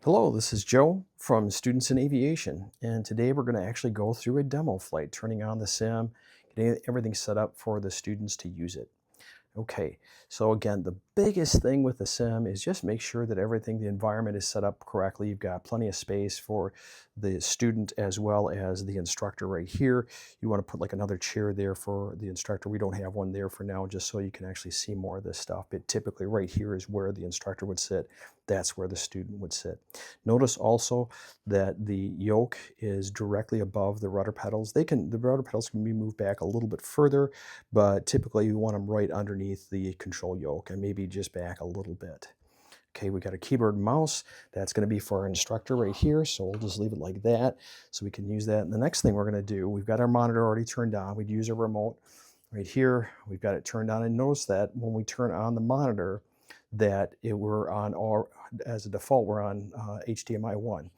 Hello, this is Joe from Students in Aviation, and today we're going to actually go through a demo flight, turning on the sim, getting everything set up for the students to use it. Okay, so again, the biggest thing with the sim is just make sure that everything, the environment is set up correctly. You've got plenty of space for the student as well as the instructor right here. You want to put like another chair there for the instructor. We don't have one there for now, just so you can actually see more of this stuff. But typically right here is where the instructor would sit. That's where the student would sit. Notice also that the yoke is directly above the rudder pedals. The rudder pedals can be moved back a little bit further, but typically you want them right underneath the control yoke and maybe just back a little bit. Okay, we got a keyboard and mouse. That's going to be for our instructor right here, so we'll just leave it like that so we can use that. And the next thing we're going to do, we've got our monitor already turned on. We'd use a remote right here. We've got it turned on, and notice that when we turn on the monitor, that we're on, or as a default, we're on HDMI 1.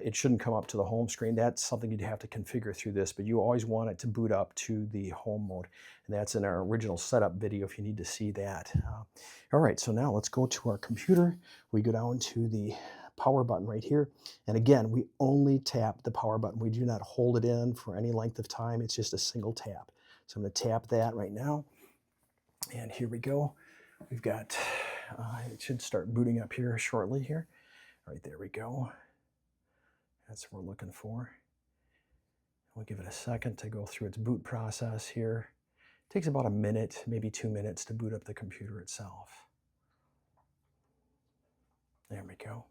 It shouldn't come up to the home screen. That's something you'd have to configure through this, but you always want it to boot up to the home mode. And that's in our original setup video if you need to see that. All right, so now let's go to our computer. We go down to the power button right here. And again, we only tap the power button. We do not hold it in for any length of time. It's just a single tap. So I'm going to tap that right now. And here we go. We've got, it should start booting up here shortly here. All right, there we go. That's what we're looking for. We'll give it a second to go through its boot process here. It takes about a minute, maybe 2 minutes to boot up the computer itself. There we go.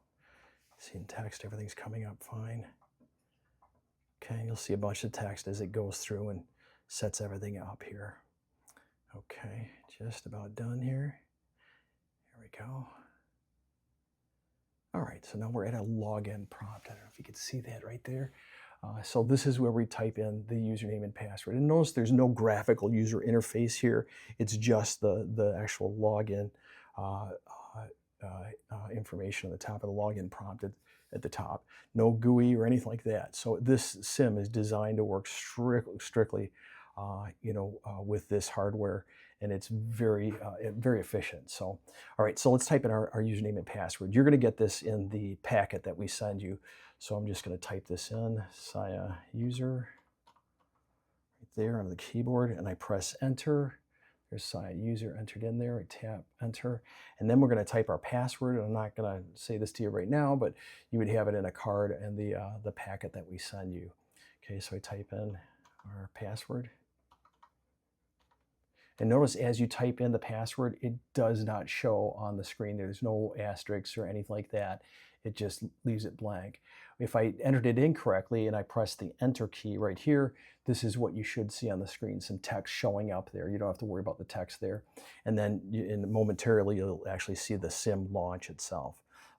Seeing text, everything's coming up fine. Okay, you'll see a bunch of text as it goes through and sets everything up here. Okay, just about done here. Here we go. All right, so now we're at a login prompt. I don't know if you can see that right there. So this is where we type in the username and password. And notice there's no graphical user interface here. It's just the actual login information at the top of the login prompt at the top. No GUI or anything like that. So this sim is designed to work strictly with this hardware, and it's very efficient. So, all right, so let's type in our username and password. You're going to get this in the packet that we send you. So I'm just going to type this in, SIA user, right there on the keyboard, and I press enter. There's SIA user entered in there. I tap enter, and then we're going to type our password. And I'm not going to say this to you right now, but you would have it in a card and the packet that we send you. Okay, so I type in our password. And notice as you type in the password, it does not show on the screen. There's no asterisks or anything like that. It just leaves it blank. If I entered it incorrectly and I press the enter key right here, this is what you should see on the screen, some text showing up there. You don't have to worry about the text there. And then momentarily, you'll actually see the sim launch itself.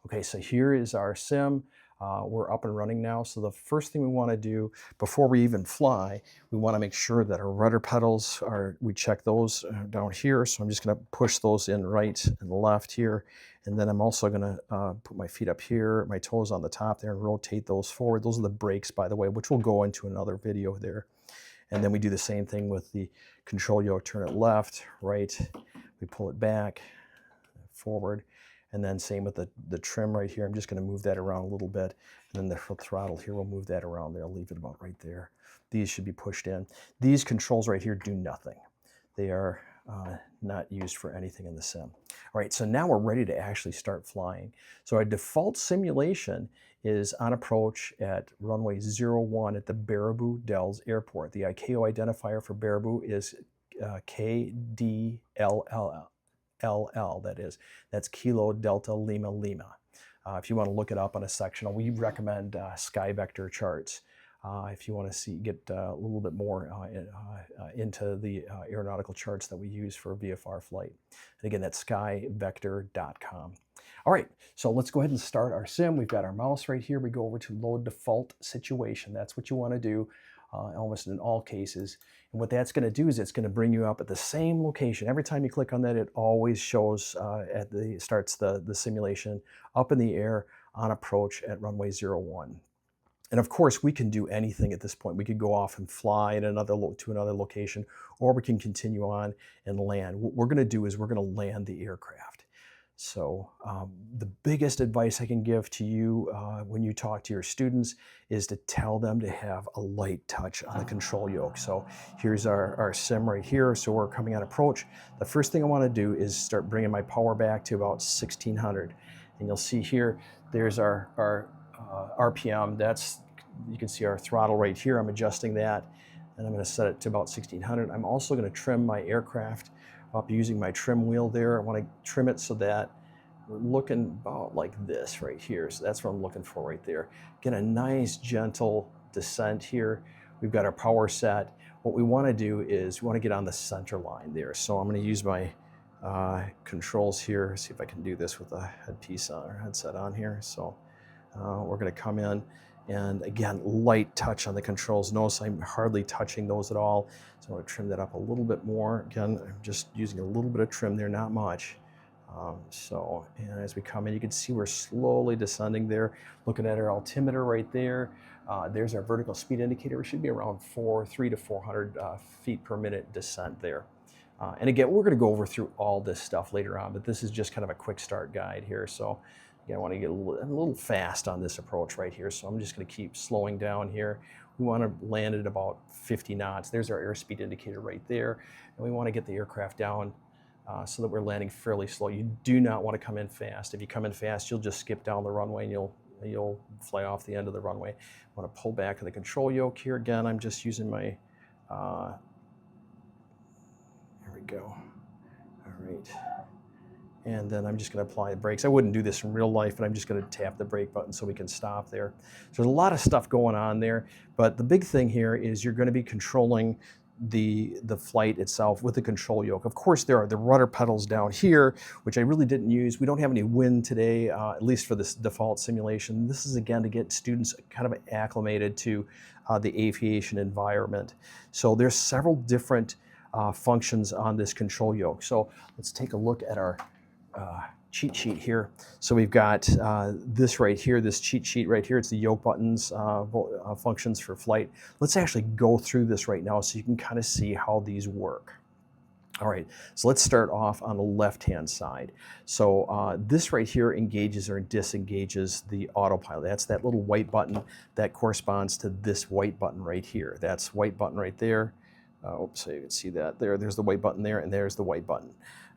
Okay, so here is our sim. We're up and running now. So the first thing we want to do before we even fly, we want to make sure that our rudder pedals we check those down here. So I'm just going to push those in right and left here. And then I'm also going to put my feet up here, my toes on the top there, and rotate those forward. Those are the brakes, by the way, which we'll go into another video there. And then we do the same thing with the control yoke. Turn it left, right. We pull it back, forward. And then same with the trim right here. I'm just going to move that around a little bit. And then the throttle here, we'll move that around there. I'll leave it about right there. These should be pushed in. These controls right here do nothing. They are not used for anything in the sim. All right, so now we're ready to actually start flying. So our default simulation is on approach at runway 01 at the Baraboo Dells Airport. The ICAO identifier for Baraboo is KDLL. that is. That's Kilo Delta Lima Lima. If you want to look it up on a sectional, we recommend SkyVector charts. If you want to get a little bit more into the aeronautical charts that we use for VFR flight. And again, that's skyvector.com. All right, so let's go ahead and start our sim. We've got our mouse right here. We go over to load default situation. That's what you want to do almost in all cases. And what that's going to do is it's going to bring you up at the same location. Every time you click on that, it always shows starts the simulation up in the air on approach at runway 01. And of course, we can do anything at this point. We could go off and fly to another location, or we can continue on and land. What we're going to do is we're going to land the aircraft. So the biggest advice I can give to you when you talk to your students is to tell them to have a light touch on the control yoke. So here's our sim right here. So we're coming on approach. The first thing I want to do is start bringing my power back to about 1600. And you'll see here, there's our RPM. You can see our throttle right here. I'm adjusting that, and I'm going to set it to about 1600. I'm also going to trim my aircraft up using my trim wheel there. I want to trim it so that we're looking about like this right here. So that's what I'm looking for right there. Get a nice gentle descent here. We've got our power set. What we want to do is we want to get on the center line there. So I'm going to use my controls here. See if I can do this with a headpiece on or headset on here. So we're going to come in. And again, light touch on the controls. Notice I'm hardly touching those at all. So I'm going to trim that up a little bit more. Again, I'm just using a little bit of trim there, not much. And as we come in, you can see we're slowly descending there. Looking at our altimeter right there. There's our vertical speed indicator. It should be around 300 to 400 feet per minute descent there. And again, we're going to go over through all this stuff later on, but this is just kind of a quick start guide here. So again, I want to get a little fast on this approach right here. So I'm just going to keep slowing down here. We want to land at about 50 knots. There's our airspeed indicator right there. And we want to get the aircraft down so that we're landing fairly slow. You do not want to come in fast. If you come in fast, you'll just skip down the runway and you'll fly off the end of the runway. I want to pull back on the control yoke here. Again, I'm just using my here we go. All right. And then I'm just going to apply the brakes. I wouldn't do this in real life, but I'm just going to tap the brake button so we can stop there. So there's a lot of stuff going on there, but the big thing here is you're going to be controlling the flight itself with the control yoke. Of course, there are the rudder pedals down here, which I really didn't use. We don't have any wind today, at least for this default simulation. This is, again, to get students kind of acclimated to the aviation environment. So there's several different functions on this control yoke. So let's take a look at our cheat sheet here. So we've got this right here, this cheat sheet right here. It's the yoke buttons, functions for flight. Let's actually go through this right now so you can kind of see how these work. All right, so let's start off on the left-hand side. So this right here engages or disengages the autopilot. That's that little white button that corresponds to this white button right here. That's white button right there. Oops, so you can see that there. There's the white button there, and there's the white button.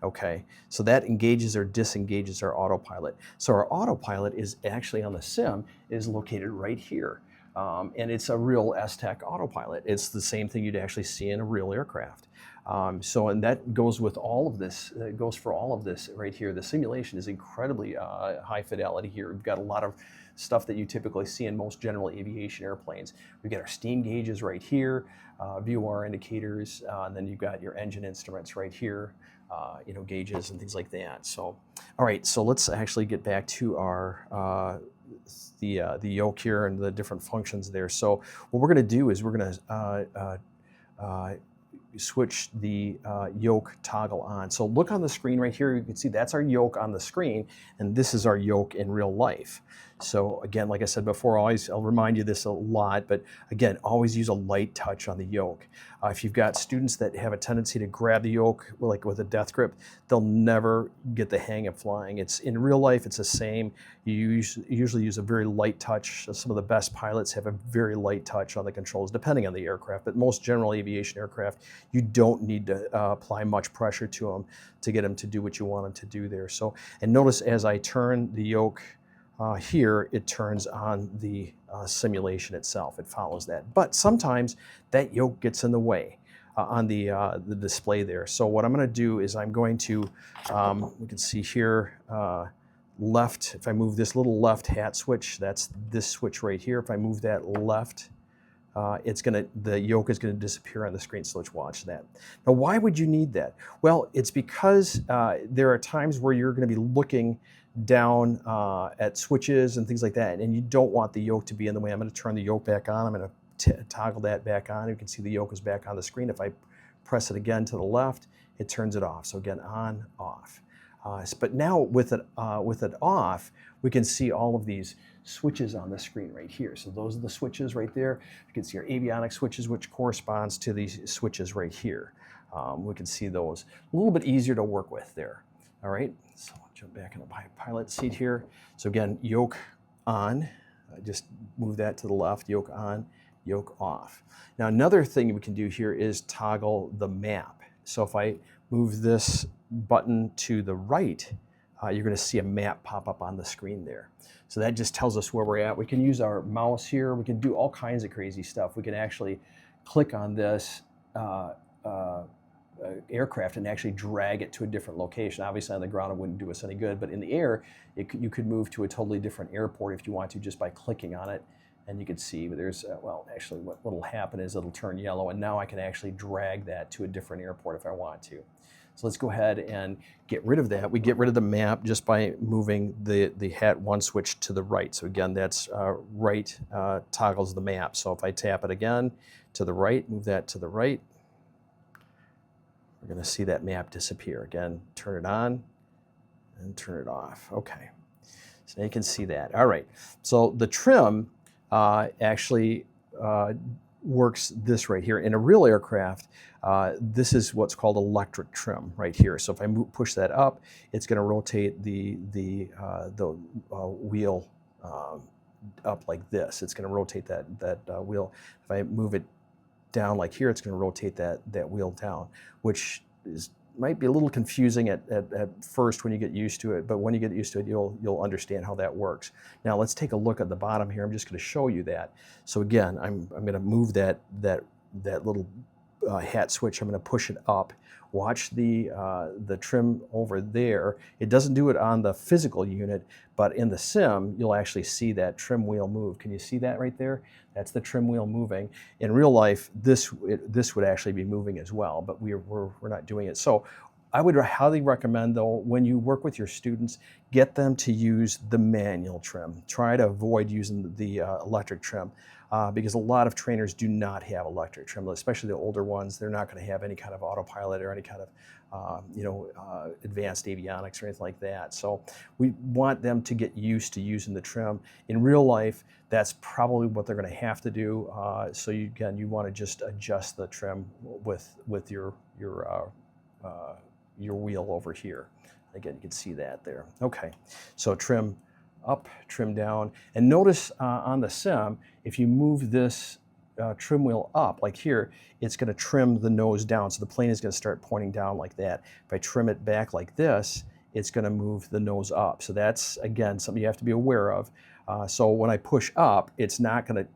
Okay, so that engages or disengages our autopilot. So our autopilot is actually on the sim is located right here. And it's a real S-Tech autopilot. It's the same thing you'd actually see in a real aircraft. And that goes with all of this. It goes for all of this right here. The simulation is incredibly high fidelity here. We've got a lot of stuff that you typically see in most general aviation airplanes. We've got our steam gauges right here, VOR indicators, and then you've got your engine instruments right here, gauges and things like that. So, all right, so let's actually get back to our the yoke here and the different functions there. So what we're going to do is we're going to switch the yoke toggle on. So look on the screen right here. You can see that's our yoke on the screen, and this is our yoke in real life. So again, like I said before, I'll remind you this a lot, but again, always use a light touch on the yoke. If you've got students that have a tendency to grab the yoke like with a death grip, they'll never get the hang of flying. It's in real life, it's the same. You usually use a very light touch. Some of the best pilots have a very light touch on the controls, depending on the aircraft, but most general aviation aircraft, you don't need to apply much pressure to them to get them to do what you want them to do there. So, and notice as I turn the yoke here, it turns on the simulation itself. It follows that. But sometimes that yoke gets in the way on the display there. So what I'm going to do is I'm going to, we can see here, left, if I move this little left hat switch, that's this switch right here. If I move that left, the yoke is going to disappear on the screen, so let's watch that. Now, why would you need that? Well, it's because there are times where you're going to be looking down at switches and things like that, and you don't want the yoke to be in the way. I'm going to turn the yoke back on. I'm going to toggle that back on. You can see the yoke is back on the screen. If I press it again to the left, it turns it off. So again, on, off. But now with it off, we can see all of these switches on the screen right here. So those are the switches right there. You can see our avionics switches, which corresponds to these switches right here. We can see those. A little bit easier to work with there. All right, so I'll jump back in the pilot seat here. So again, yoke on, just move that to the left, yoke on, yoke off. Now another thing we can do here is toggle the map. So if I move this button to the right, you're going to see a map pop up on the screen there. So that just tells us where we're at. We can use our mouse here. We can do all kinds of crazy stuff. We can actually click on this aircraft and actually drag it to a different location. Obviously on the ground it wouldn't do us any good, but in the air you could move to a totally different airport if you want to, just by clicking on it. And you can see there's, well, actually what'll happen is it'll turn yellow, and now I can actually drag that to a different airport if I want to. So let's go ahead and get rid of that. We get rid of the map just by moving the Hat 1 switch to the right. So again, that's right toggles the map. So if I tap it again to the right, move that to the right, we're going to see that map disappear. Again, turn it on and turn it off. Okay, so now you can see that. All right, so the trim actually works this right here. In a real aircraft, this is what's called electric trim right here. So if I push that up, it's going to rotate the wheel up like this. It's going to rotate that wheel. If I move it down like here, it's going to rotate that wheel down, which might be a little confusing at first when you get used to it, but when you get used to it, you'll understand how that works. Now let's take a look at the bottom here. I'm just going to show you that. So again, I'm going to move that little hat switch. I'm going to push it up. Watch the trim over there. It doesn't do it on the physical unit, but in the sim, you'll actually see that trim wheel move. Can you see that right there? That's the trim wheel moving. In real life, this would actually be moving as well, but we're not doing it. So I would highly recommend, though, when you work with your students, get them to use the manual trim. Try to avoid using the electric trim. Because a lot of trainers do not have electric trim, especially the older ones. They're not going to have any kind of autopilot or any kind of advanced avionics or anything like that. So we want them to get used to using the trim. In real life, that's probably what they're going to have to do. So you want to just adjust the trim with your wheel over here. Again, you can see that there. Okay, so trim up, trim down, and notice on the sim, if you move this trim wheel up, like here, it's going to trim the nose down, so the plane is going to start pointing down like that. If I trim it back like this, it's going to move the nose up. So that's, again, something you have to be aware of. So when I push up, it's not going to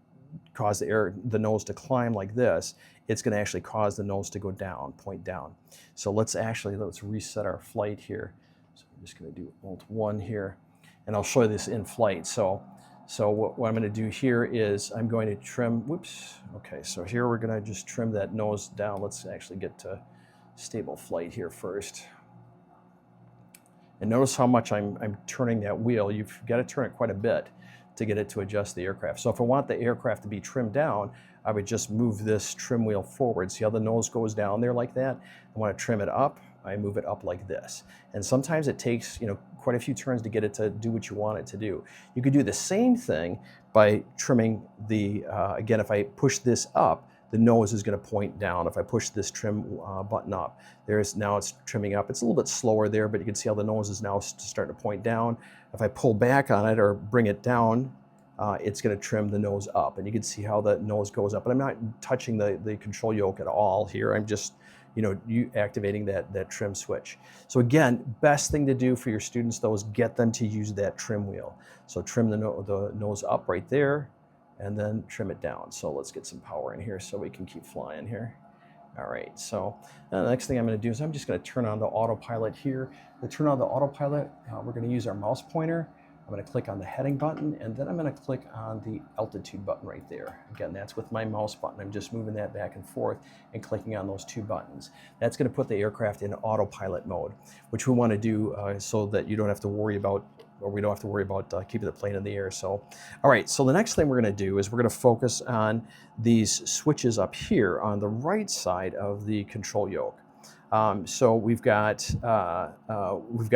cause the nose to climb like this. It's going to actually cause the nose to go down, point down. So let's reset our flight here. So I'm just going to do Alt-1 here. And I'll show you this in flight. So what I'm going to do here is I'm going to trim, whoops, okay, so here we're going to just trim that nose down. Let's actually get to stable flight here first. And notice how much I'm turning that wheel. You've got to turn it quite a bit to get it to adjust the aircraft. So if I want the aircraft to be trimmed down, I would just move this trim wheel forward. See how the nose goes down there like that? I want to trim it up. I move it up like this. And sometimes it takes, quite a few turns to get it to do what you want it to do. You could do the same thing by trimming again, if I push this up, the nose is going to point down. If I push this trim button up, now it's trimming up. It's a little bit slower there, but you can see how the nose is now starting to point down. If I pull back on it or bring it down, it's going to trim the nose up. And you can see how the nose goes up. But I'm not touching the control yoke at all here. I'm just you activating that trim switch. So again, best thing to do for your students, though, is get them to use that trim wheel. So trim the nose up right there, and then trim it down. So let's get some power in here so we can keep flying here. All right, so the next thing I'm going to do is I'm just going to turn on the autopilot here. To turn on the autopilot, we're going to use our mouse pointer. I'm going to click on the heading button, and then I'm going to click on the altitude button right there. Again, that's with my mouse button. I'm just moving that back and forth and clicking on those two buttons. That's going to put the aircraft in autopilot mode, which we want to do so that you don't have to worry about, or we don't have to worry about keeping the plane in the air. So, all right, so the next thing we're going to do is we're going to focus on these switches up here on the right side of the control yoke. So we've got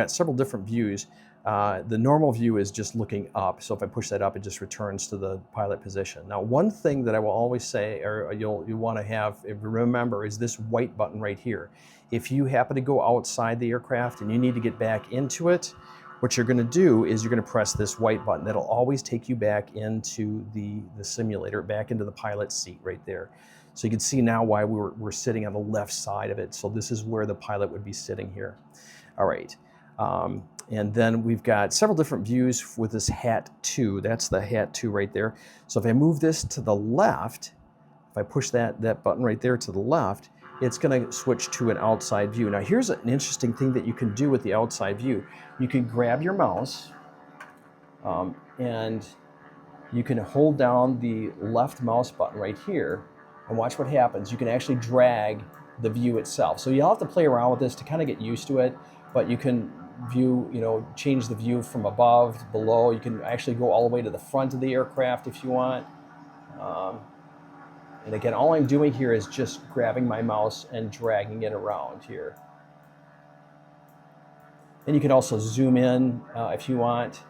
several different views. The normal view is just looking up. So if I push that up, it just returns to the pilot position. Now, one thing that I will always say, or you'll want to have remember, is this white button right here. If you happen to go outside the aircraft and you need to get back into it, what you're going to do is you're going to press this white button. That'll always take you back into the simulator, back into the pilot's seat right there. So you can see now why we're sitting on the left side of it. So this is where the pilot would be sitting here. All right. And then we've got several different views with this Hat 2. That's the Hat 2 right there. So if I move this to the left, if I push that button right there to the left, it's going to switch to an outside view. Now here's an interesting thing that you can do with the outside view. You can grab your mouse and you can hold down the left mouse button right here and watch what happens. You can actually drag the view itself. So you'll have to play around with this to kind of get used to it, but you can change the view from above to below. You can actually go all the way to the front of the aircraft if you want. And again, all I'm doing here is just grabbing my mouse and dragging it around here. And you can also zoom in if you want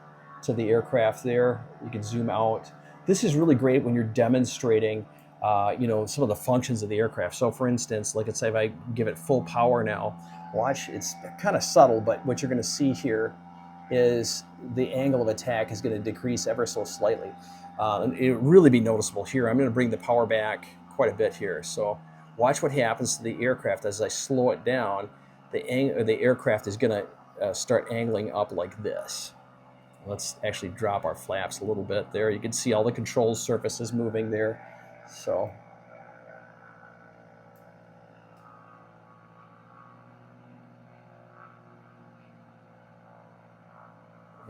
to the aircraft there. You can zoom out. This is really great when you're demonstrating some of the functions of the aircraft. So for instance, like let's say if I give it full power now, watch, it's kind of subtle, but what you're going to see here is the angle of attack is going to decrease ever so slightly. And it'll really be noticeable here. I'm going to bring the power back quite a bit here. So watch what happens to the aircraft as I slow it down. The aircraft is going to start angling up like this. Let's actually drop our flaps a little bit there. You can see all the control surfaces moving there. So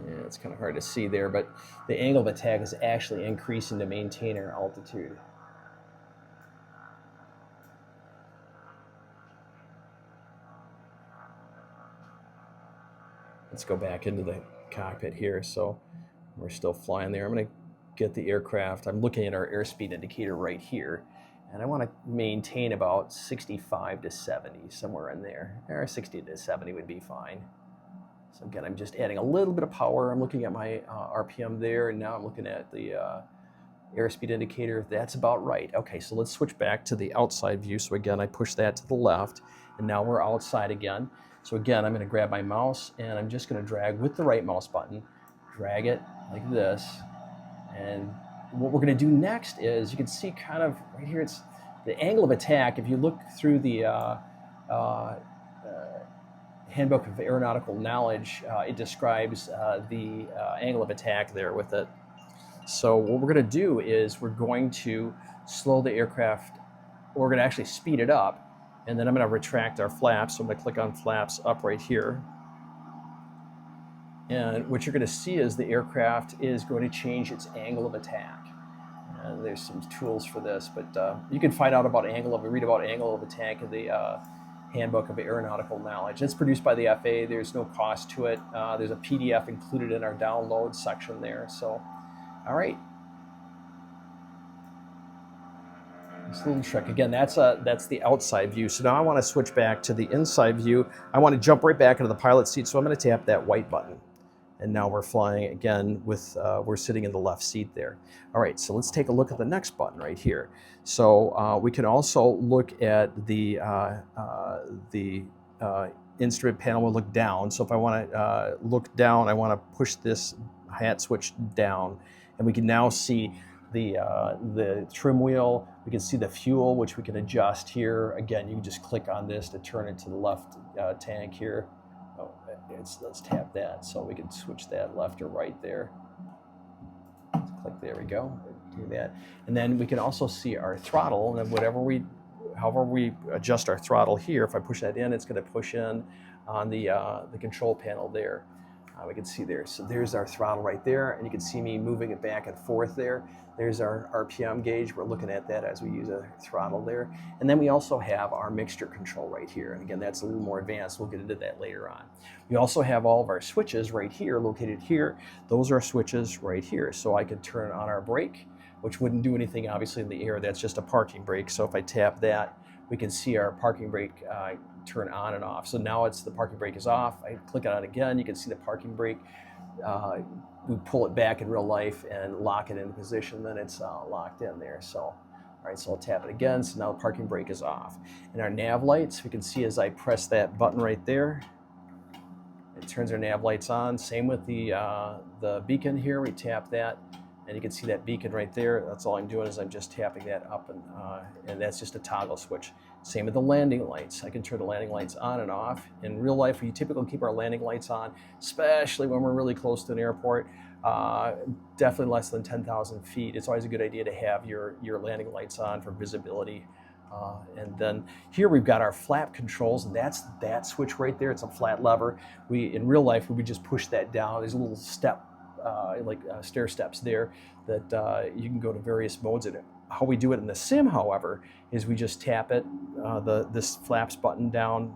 yeah, it's kind of hard to see there, but the angle of attack is actually increasing to maintain our altitude. Let's go back into the cockpit here. So we're still flying there. I'm going to get the aircraft. I'm looking at our airspeed indicator right here, and I want to maintain about 65 to 70, somewhere in there. Or 60 to 70 would be fine. So again, I'm just adding a little bit of power. I'm looking at my RPM there, and now I'm looking at the airspeed indicator. That's about right. Okay, so let's switch back to the outside view. So again, I push that to the left, and now we're outside again. So again, I'm going to grab my mouse, and I'm just going to drag with the right mouse button, drag it like this. And what we're going to do next is, you can see kind of right here, it's the angle of attack. If you look through the Handbook of Aeronautical Knowledge, it describes the angle of attack there with it. So what we're going to do is we're going to slow the aircraft, or we're going to actually speed it up, and then I'm going to retract our flaps. So I'm going to click on flaps up right here. And what you're going to see is the aircraft is going to change its angle of attack. And there's some tools for this, but you can find out about read about angle of attack in the Handbook of Aeronautical Knowledge. It's produced by the FAA. There's no cost to it. There's a PDF included in our download section there. So, all right. This little trick, again, that's the outside view. So now I want to switch back to the inside view. I want to jump right back into the pilot seat, so I'm going to tap that white button. And now we're flying again with, we're sitting in the left seat there. All right, so let's take a look at the next button right here. So we can also look at the instrument panel. We'll look down. So if I want to look down, I want to push this hat switch down, and we can now see the trim wheel. We can see the fuel, which we can adjust here. Again, you can just click on this to turn it to the left tank here. Oh, let's tap that so we can switch that left or right there. Let's click, there we go, do that. And then we can also see our throttle, and then however we adjust our throttle here, if I push that in, it's going to push in on the control panel there. We can see there. So there's our throttle right there, and you can see me moving it back and forth there. There's our RPM gauge. We're looking at that as we use a throttle there. And then we also have our mixture control right here. And again, that's a little more advanced. We'll get into that later on. We also have all of our switches right here, located here. Those are switches right here. So I could turn on our brake, which wouldn't do anything obviously in the air. That's just a parking brake. So if I tap that, we can see our parking brake turn on and off. So now the parking brake is off. I click on it again, you can see the parking brake we pull it back in real life and lock it into position, then it's locked in there. So, all right, so I'll tap it again. So now the parking brake is off. And our nav lights, we can see as I press that button right there, it turns our nav lights on. Same with the beacon here. We tap that, and you can see that beacon right there. That's all I'm doing is I'm just tapping that up, and that's just a toggle switch. Same with the landing lights. I can turn the landing lights on and off. In real life, we typically keep our landing lights on, especially when we're really close to an airport. Definitely less than 10,000 feet. It's always a good idea to have your landing lights on for visibility. And then here we've got our flap controls, and that's that switch right there. It's a flat lever. In real life, we would just push that down. There's a little step, stair steps there that you can go to various modes in it. How we do it in the sim, however, is we just tap it, this flaps button down.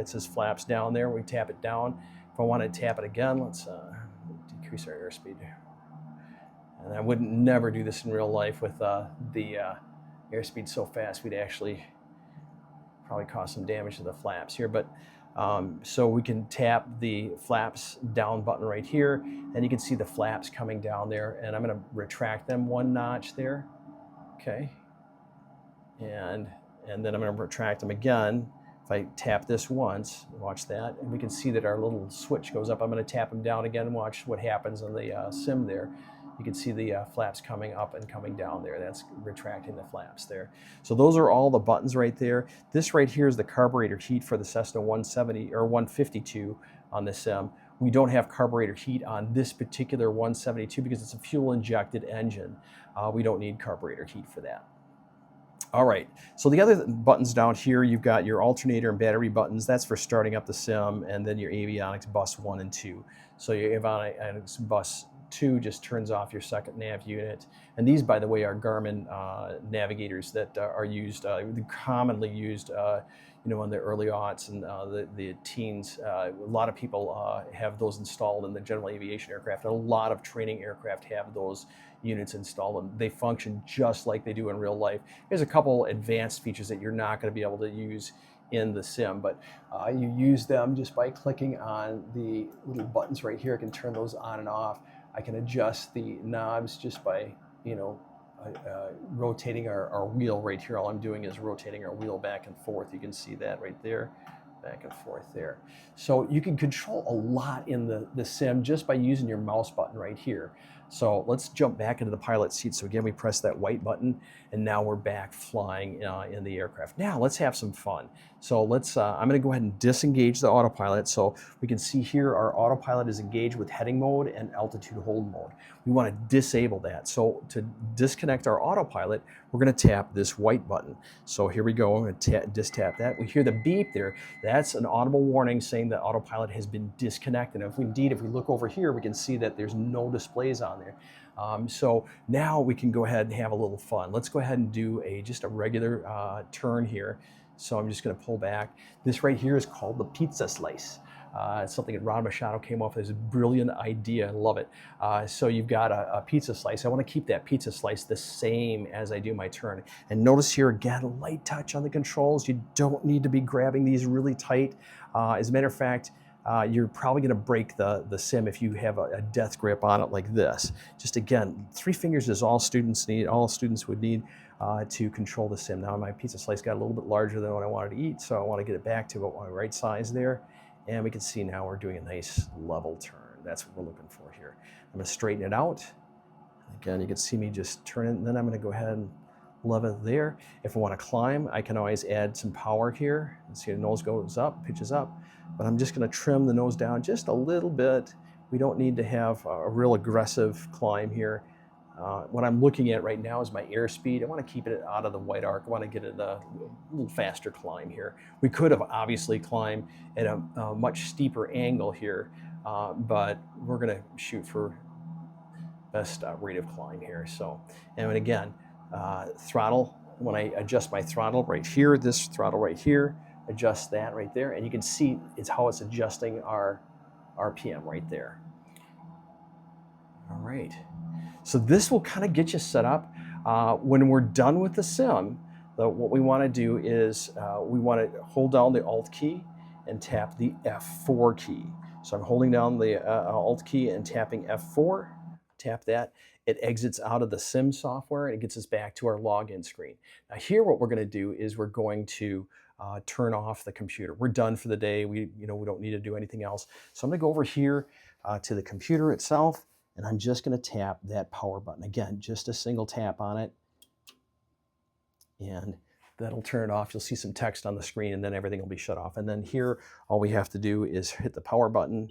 It says flaps down there. We tap it down. If I want to tap it again, let's decrease our airspeed. And I wouldn't never do this in real life with the airspeed so fast. We'd actually probably cause some damage to the flaps here. But so we can tap the flaps down button right here, and you can see the flaps coming down there. And I'm going to retract them one notch there. Okay, and then I'm going to retract them again. If I tap this once, watch that, and we can see that our little switch goes up. I'm going to tap them down again and watch what happens on the sim there. You can see the flaps coming up and coming down there. That's retracting the flaps there. So those are all the buttons right there. This right here is the carburetor heat for the Cessna 170 or 152 on the sim. We don't have carburetor heat on this particular 172 because it's a fuel-injected engine. We don't need carburetor heat for that. All right, so the other buttons down here, you've got your alternator and battery buttons. That's for starting up the sim, and then your avionics bus 1 and 2. So your avionics bus 2 just turns off your second nav unit. And these, by the way, are Garmin navigators that are used, commonly used in the early aughts and the teens. A lot of people have those installed in the general aviation aircraft. And a lot of training aircraft have those units installed, and they function just like they do in real life. There's a couple advanced features that you're not going to be able to use in the sim, but you use them just by clicking on the little buttons right here. I can turn those on and off. I can adjust the knobs just by, rotating our wheel right here. All I'm doing is rotating our wheel back and forth. You can see that right there, back and forth there. So you can control a lot in the sim just by using your mouse button right here. So let's jump back into the pilot seat. So again, we press that white button, and now we're back flying in the aircraft. Now let's have some fun. So let's, I'm gonna go ahead and disengage the autopilot. So we can see here our autopilot is engaged with heading mode and altitude hold mode. We wanna disable that. So to disconnect our autopilot, we're gonna tap this white button. So here we go, I'm gonna just tap that. We hear the beep there. That's an audible warning saying that autopilot has been disconnected. And if we look over here, we can see that there's no displays on there. So now we can go ahead and have a little fun. Let's go ahead and do just a regular turn here. So I'm just going to pull back. This right here is called the pizza slice. It's something that Ron Machado came up with as a brilliant idea. I love it. So you've got a pizza slice. I want to keep that pizza slice the same as I do my turn. And notice here again, light touch on the controls. You don't need to be grabbing these really tight. As a matter of fact, you're probably going to break the sim if you have a death grip on it like this. Just again, 3 fingers is all students would need to control the sim. Now my pizza slice got a little bit larger than what I wanted to eat, so I want to get it back to about my right size there. And we can see now we're doing a nice level turn. That's what we're looking for here. I'm going to straighten it out. Again, you can see me just turn it, and then I'm going to go ahead and level it there. If I want to climb, I can always add some power here. You see the nose goes up, pitches up. But I'm just going to trim the nose down just a little bit. We don't need to have a real aggressive climb here. What I'm looking at right now is my airspeed. I want to keep it out of the white arc. I want to get it a little faster climb here. We could have obviously climbed at a much steeper angle here, but we're going to shoot for best rate of climb here. So, and again, throttle, when I adjust my throttle right here, this throttle right here, adjust that right there, and you can see it's how it's adjusting our RPM right there. All right, so this will kind of get you set up. When we're done with the sim, what we want to do is we want to hold down the Alt key and tap the F4 key. So I'm holding down the Alt key and tapping F4, tap that. It exits out of the Sim software and it gets us back to our login screen. Now here what we're going to do is we're going to turn off the computer. We're done for the day. We don't need to do anything else. So I'm going to go over here to the computer itself, and I'm just going to tap that power button. Again, just a single tap on it, and that'll turn it off. You'll see some text on the screen, and then everything will be shut off. And then here, all we have to do is hit the power button,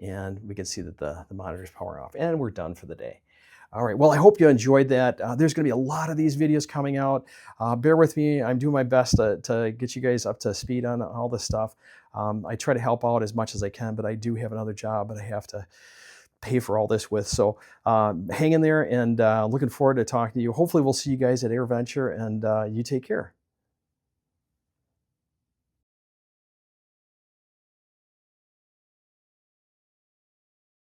and we can see that the monitor's power off, and we're done for the day. All right, well, I hope you enjoyed that. There's going to be a lot of these videos coming out. Bear with me. I'm doing my best to get you guys up to speed on all this stuff. I try to help out as much as I can, but I do have another job that I have to pay for all this with. So hang in there, and looking forward to talking to you. Hopefully we'll see you guys at AirVenture, and you take care.